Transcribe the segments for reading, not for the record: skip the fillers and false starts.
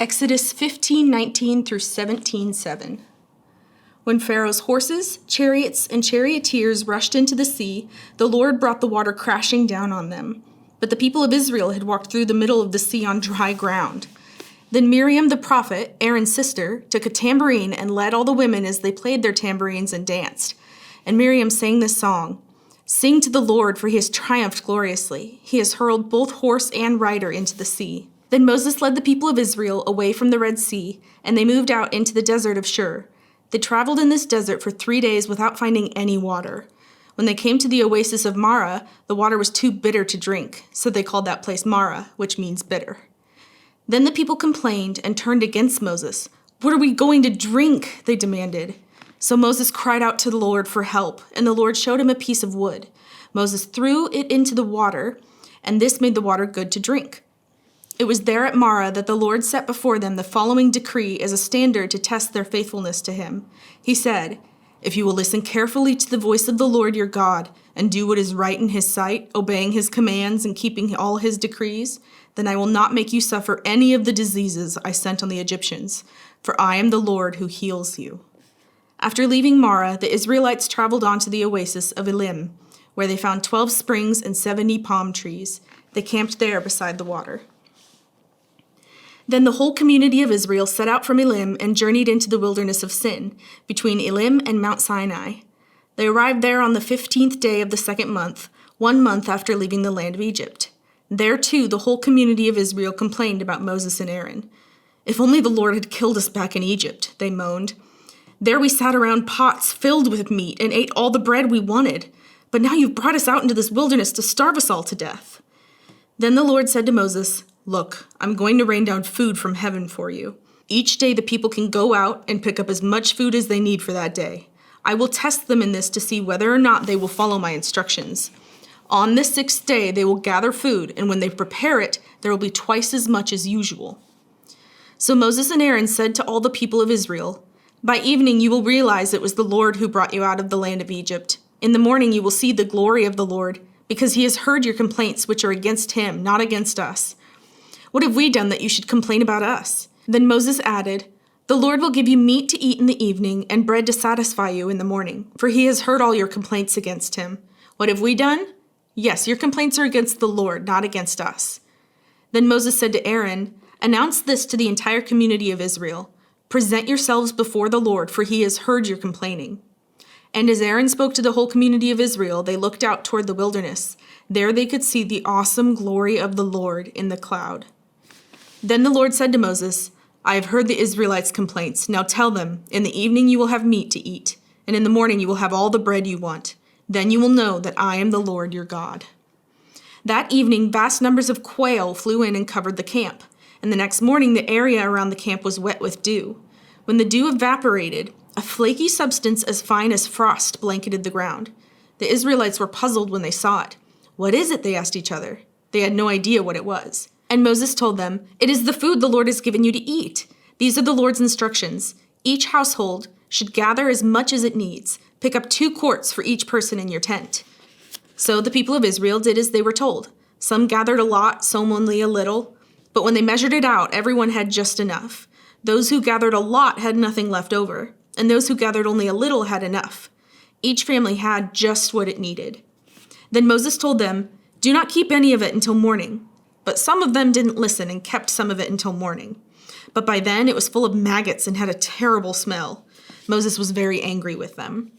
Exodus 15:19 through 17:7. When Pharaoh's horses, chariots, and charioteers rushed into the sea, the Lord brought the water crashing down on them. But the people of Israel had walked through the middle of the sea on dry ground. Then Miriam the prophet, Aaron's sister, took a tambourine and led all the women as they played their tambourines and danced. And Miriam sang this song: "Sing to the Lord, for he has triumphed gloriously. He has hurled both horse and rider into the sea." Then Moses led the people of Israel away from the Red Sea, and they moved out into the desert of Shur. They traveled in this desert for 3 days without finding any water. When they came to the oasis of Marah, the water was too bitter to drink, so they called that place Marah, which means bitter. Then the people complained and turned against Moses. "What are we going to drink?" they demanded. So Moses cried out to the Lord for help, and the Lord showed him a piece of wood. Moses threw it into the water, and this made the water good to drink. It was there at Marah that the Lord set before them the following decree as a standard to test their faithfulness to him. He said, "If you will listen carefully to the voice of the Lord your God and do what is right in his sight, obeying his commands and keeping all his decrees, then I will not make you suffer any of the diseases I sent on the Egyptians, for I am the Lord who heals you." After leaving Marah, the Israelites traveled on to the oasis of Elim, where they found 12 springs and 70 palm trees. They camped there beside the water. Then the whole community of Israel set out from Elim and journeyed into the wilderness of Sin, between Elim and Mount Sinai. They arrived there on the 15th day of the 2nd month, 1 month after leaving the land of Egypt. There, too, the whole community of Israel complained about Moses and Aaron. "If only the Lord had killed us back in Egypt," they moaned. "There we sat around pots filled with meat and ate all the bread we wanted. But now you've brought us out into this wilderness to starve us all to death." Then the Lord said to Moses, "Look, I'm going to rain down food from heaven for you. Each day the people can go out and pick up as much food as they need for that day. I will test them in this to see whether or not they will follow my instructions. On the 6th day they will gather food, and when they prepare it, there will be twice as much as usual." So Moses and Aaron said to all the people of Israel, "By evening you will realize it was the Lord who brought you out of the land of Egypt. In the morning you will see the glory of the Lord, because he has heard your complaints which are against him, not against us. What have we done that you should complain about us?" Then Moses added, "The Lord will give you meat to eat in the evening and bread to satisfy you in the morning, for he has heard all your complaints against him. What have we done? Yes, your complaints are against the Lord, not against us." Then Moses said to Aaron, "Announce this to the entire community of Israel. Present yourselves before the Lord, for he has heard your complaining." And as Aaron spoke to the whole community of Israel, they looked out toward the wilderness. There they could see the awesome glory of the Lord in the cloud. Then the Lord said to Moses, "I have heard the Israelites' complaints. Now tell them, in the evening you will have meat to eat, and in the morning you will have all the bread you want. Then you will know that I am the Lord your God." That evening, vast numbers of quail flew in and covered the camp, and the next morning the area around the camp was wet with dew. When the dew evaporated, a flaky substance as fine as frost blanketed the ground. The Israelites were puzzled when they saw it. "What is it?" they asked each other. They had no idea what it was. And Moses told them, "It is the food the Lord has given you to eat. These are the Lord's instructions. Each household should gather as much as it needs. Pick up 2 quarts for each person in your tent." So the people of Israel did as they were told. Some gathered a lot, some only a little. But when they measured it out, everyone had just enough. Those who gathered a lot had nothing left over, and those who gathered only a little had enough. Each family had just what it needed. Then Moses told them, "Do not keep any of it until morning." But some of them didn't listen and kept some of it until morning. But by then it was full of maggots and had a terrible smell. Moses was very angry with them.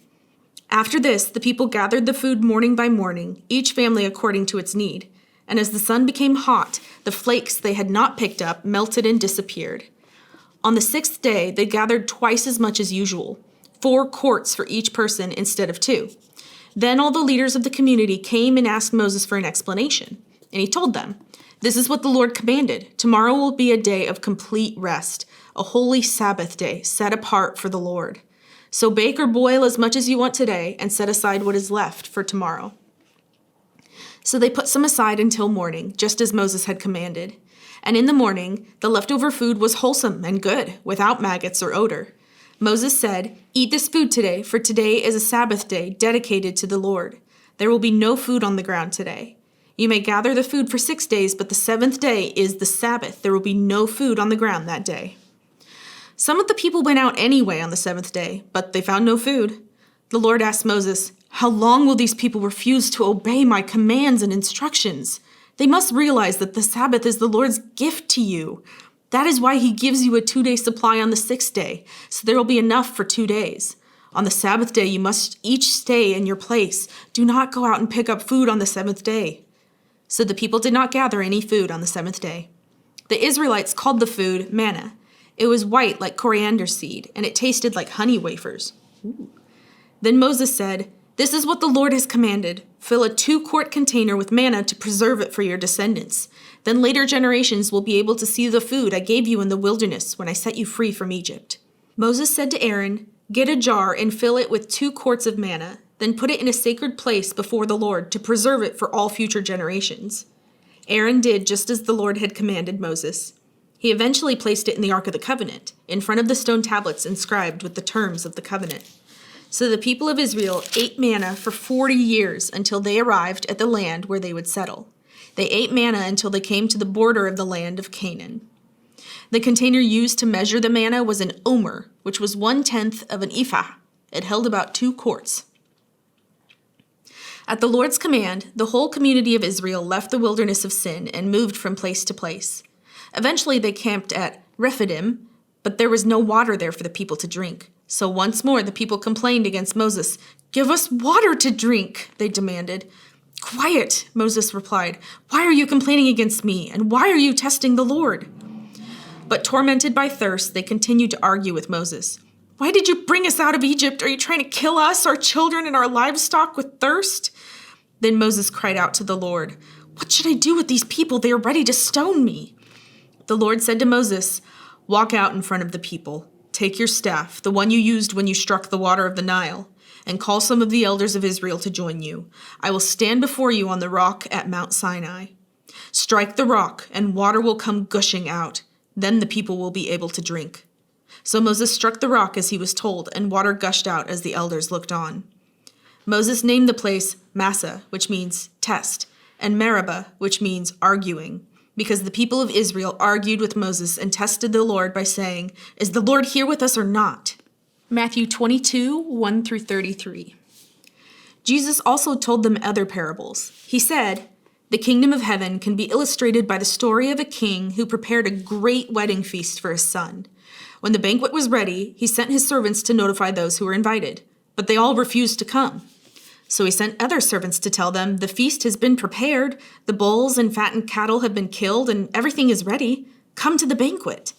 After this, the people gathered the food morning by morning, each family according to its need. And as the sun became hot, the flakes they had not picked up melted and disappeared. On the 6th day, they gathered twice as much as usual, 4 quarts for each person instead of 2. Then all the leaders of the community came and asked Moses for an explanation. And he told them, "This is what the Lord commanded. Tomorrow will be a day of complete rest, a holy Sabbath day set apart for the Lord. So bake or boil as much as you want today and set aside what is left for tomorrow." So they put some aside until morning, just as Moses had commanded. And in the morning, the leftover food was wholesome and good, without maggots or odor. Moses said, "Eat this food today, for today is a Sabbath day dedicated to the Lord. There will be no food on the ground today. You may gather the food for 6 days, but the seventh day is the Sabbath. There will be no food on the ground that day." Some of the people went out anyway on the seventh day, but they found no food. The Lord asked Moses, "How long will these people refuse to obey my commands and instructions? They must realize that the Sabbath is the Lord's gift to you. That is why he gives you a 2-day supply on the 6th day, so there will be enough for 2 days. On the Sabbath day, you must each stay in your place. Do not go out and pick up food on the 7th day." So the people did not gather any food on the 7th day. The Israelites called the food manna. It was white like coriander seed, and it tasted like honey wafers. Ooh. Then Moses said, "This is what the Lord has commanded. Fill a 2-quart container with manna to preserve it for your descendants. Then later generations will be able to see the food I gave you in the wilderness when I set you free from Egypt." Moses said to Aaron, "Get a jar and fill it with 2 quarts of manna. Then put it in a sacred place before the Lord to preserve it for all future generations." Aaron did just as the Lord had commanded Moses. He eventually placed it in the Ark of the Covenant, in front of the stone tablets inscribed with the terms of the covenant. So the people of Israel ate manna for 40 years until they arrived at the land where they would settle. They ate manna until they came to the border of the land of Canaan. The container used to measure the manna was an omer, which was 1/10 of an ephah. It held about 2 quarts. At the Lord's command, the whole community of Israel left the wilderness of Sin and moved from place to place. Eventually they camped at Rephidim, but there was no water there for the people to drink. So once more the people complained against Moses. "Give us water to drink," they demanded. "Quiet," Moses replied. "Why are you complaining against me, and why are you testing the Lord?" But tormented by thirst, they continued to argue with Moses. "Why did you bring us out of Egypt? Are you trying to kill us, our children, and our livestock with thirst?" Then Moses cried out to the Lord, "What should I do with these people? They are ready to stone me." The Lord said to Moses, "Walk out in front of the people. Take your staff, the one you used when you struck the water of the Nile, and call some of the elders of Israel to join you. I will stand before you on the rock at Mount Sinai. Strike the rock, and water will come gushing out. Then the people will be able to drink." So Moses struck the rock as he was told, and water gushed out as the elders looked on. Moses named the place Massah, which means test, and Meribah, which means arguing, because the people of Israel argued with Moses and tested the Lord by saying, "Is the Lord here with us or not?" Matthew 22, 1-33. Jesus also told them other parables. He said, "The kingdom of heaven can be illustrated by the story of a king who prepared a great wedding feast for his son. When the banquet was ready, he sent his servants to notify those who were invited, but they all refused to come. So he sent other servants to tell them, 'The feast has been prepared, the bulls and fattened cattle have been killed, and everything is ready. Come to the banquet.'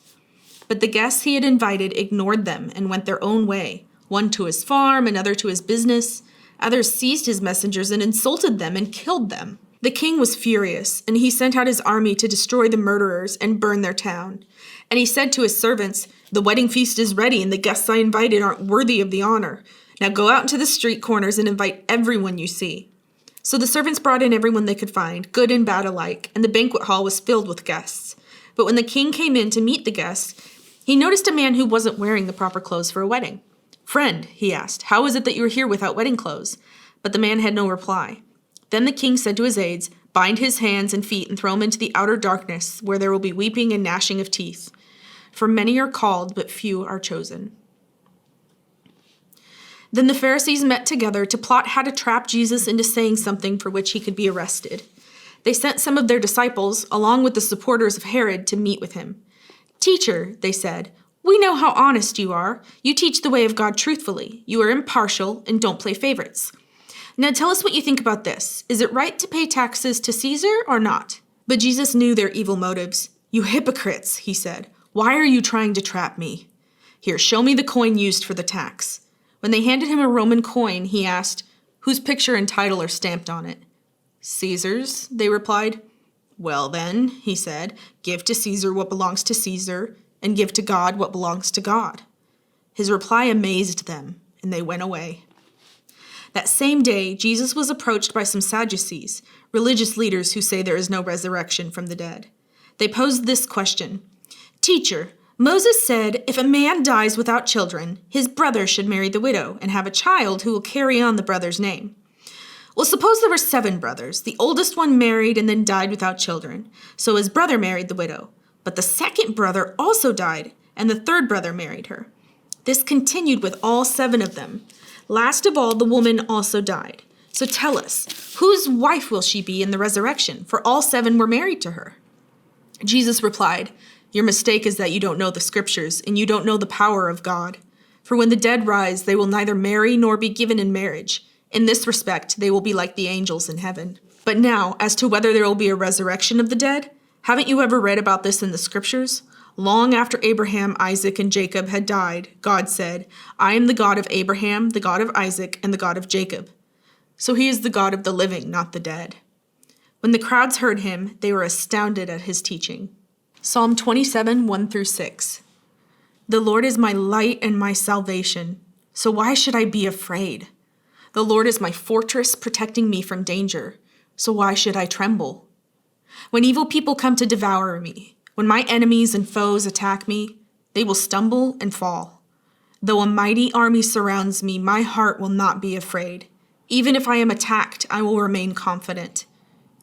But the guests he had invited ignored them and went their own way, one to his farm, another to his business. Others seized his messengers and insulted them and killed them. The king was furious, and he sent out his army to destroy the murderers and burn their town. And he said to his servants, 'The wedding feast is ready, and the guests I invited aren't worthy of the honor. Now go out into the street corners and invite everyone you see.' So the servants brought in everyone they could find, good and bad alike, and the banquet hall was filled with guests. But when the king came in to meet the guests, he noticed a man who wasn't wearing the proper clothes for a wedding. 'Friend,' he asked, 'how is it that you are here without wedding clothes?' But the man had no reply. Then the king said to his aides, 'Bind his hands and feet and throw him into the outer darkness, where there will be weeping and gnashing of teeth. For many are called, but few are chosen.'" Then the Pharisees met together to plot how to trap Jesus into saying something for which he could be arrested. They sent some of their disciples, along with the supporters of Herod, to meet with him. "Teacher," they said, "we know how honest you are. You teach the way of God truthfully. You are impartial and don't play favorites. Now tell us what you think about this. Is it right to pay taxes to Caesar or not?" But Jesus knew their evil motives. "You hypocrites," he said. "Why are you trying to trap me? Here, show me the coin used for the tax." When they handed him a Roman coin, he asked, "Whose picture and title are stamped on it?" "Caesar's," they replied. "Well then," he said, "give to Caesar what belongs to Caesar, and give to God what belongs to God." His reply amazed them, and they went away. That same day, Jesus was approached by some Sadducees, religious leaders who say there is no resurrection from the dead. They posed this question: "Teacher, Moses said, if a man dies without children, his brother should marry the widow and have a child who will carry on the brother's name. Well, suppose there were 7 brothers. The oldest one married and then died without children. So his brother married the widow. But the second brother also died, and the third brother married her. This continued with all 7 of them. Last of all, the woman also died. So tell us, whose wife will she be in the resurrection? For all 7 were married to her. Jesus replied, "Your mistake is that you don't know the scriptures, and you don't know the power of God. For when the dead rise, they will neither marry nor be given in marriage. In this respect, they will be like the angels in heaven. But now, as to whether there will be a resurrection of the dead, haven't you ever read about this in the scriptures? Long after Abraham, Isaac, and Jacob had died, God said, 'I am the God of Abraham, the God of Isaac, and the God of Jacob.' So he is the God of the living, not the dead." When the crowds heard him, they were astounded at his teaching. Psalm 27, 1-6. The Lord is my light and my salvation, so why should I be afraid? The Lord is my fortress, protecting me from danger, so why should I tremble? When evil people come to devour me, when my enemies and foes attack me, they will stumble and fall. Though a mighty army surrounds me, my heart will not be afraid. Even if I am attacked, I will remain confident.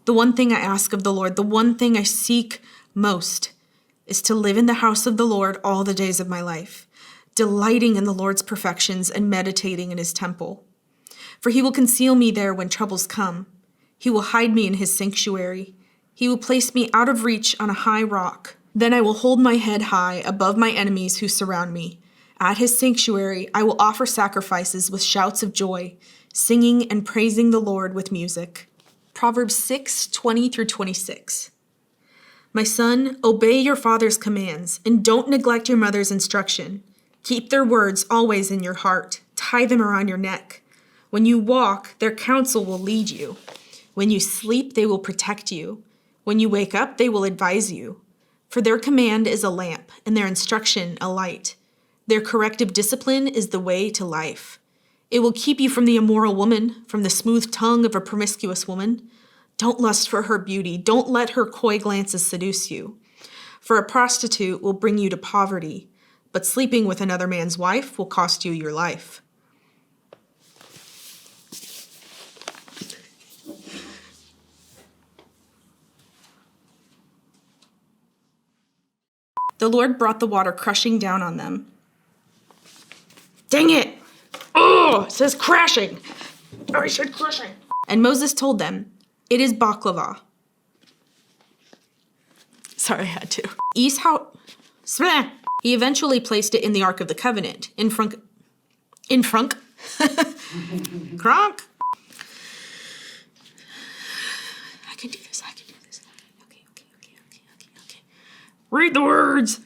The one thing I ask of the Lord, the one thing I seek most, is to live in the house of the Lord all the days of my life, delighting in the Lord's perfections and meditating in his temple. For he will conceal me there when troubles come. He will hide me in his sanctuary. He will place me out of reach on a high rock. Then I will hold my head high above my enemies who surround me. At his sanctuary, I will offer sacrifices with shouts of joy, singing and praising the Lord with music. Proverbs 6:20-26. My son, obey your father's commands, and don't neglect your mother's instruction. Keep their words always in your heart. Tie them around your neck. When you walk, their counsel will lead you. When you sleep, they will protect you. When you wake up, they will advise you. For their command is a lamp, and their instruction a light. Their corrective discipline is the way to life. It will keep you from the immoral woman, from the smooth tongue of a promiscuous woman. Don't lust for her beauty. Don't let her coy glances seduce you. For a prostitute will bring you to poverty, but sleeping with another man's wife will cost you your life. The Lord brought the water crushing down on them. Dang it! Oh, it says crashing. Oh, I said crushing. And Moses told them, "It is baklava." Sorry, I had to. He eventually placed it in the Ark of the Covenant, in front. Kronk. I can do this. Okay. Read the words.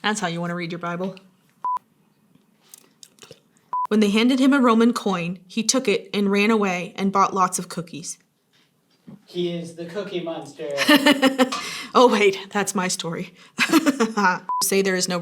That's how you want to read your Bible. When they handed him a Roman coin, he took it and ran away and bought lots of cookies. He is the Cookie Monster. Oh, wait, that's my story. Say there is no